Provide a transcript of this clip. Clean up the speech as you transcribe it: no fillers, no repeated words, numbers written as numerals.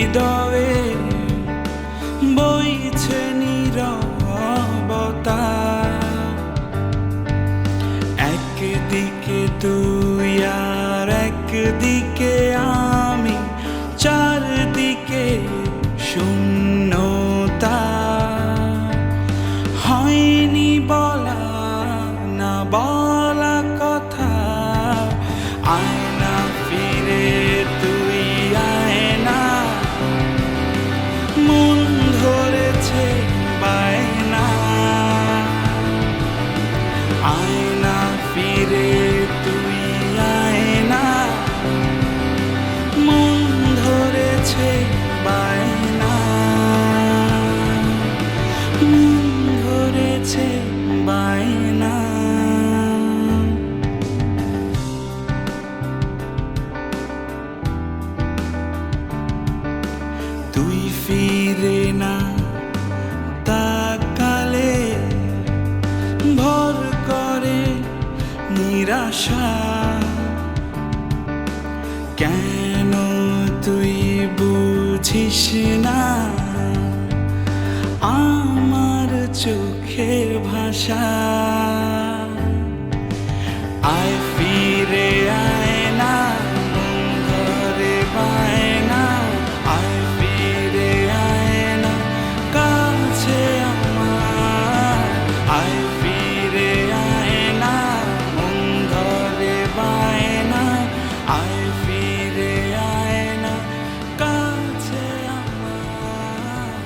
হৃদয়ে বইছে নীরবতা। একদিকে তুই আর একদিকে আমি, চারদিকে শূন্যতা। হয়নি বলা না বলা কথা, আয়না ফিরে তুই আয়না, মন ধরেছে বায়না। আয়না ফিরে তুই আয়না, মন ধরেছে বায়না, মন ধরেছে বায়না। তুই ফিরে না তাকালে ভর করে নিরাশা। কেন তুই বুঝিস না আমার চোখের ভাষা? আয় ফিরে আয় না, মন ধরে বায়না। আয় ফিরে আয় না কাছে আমার, আয়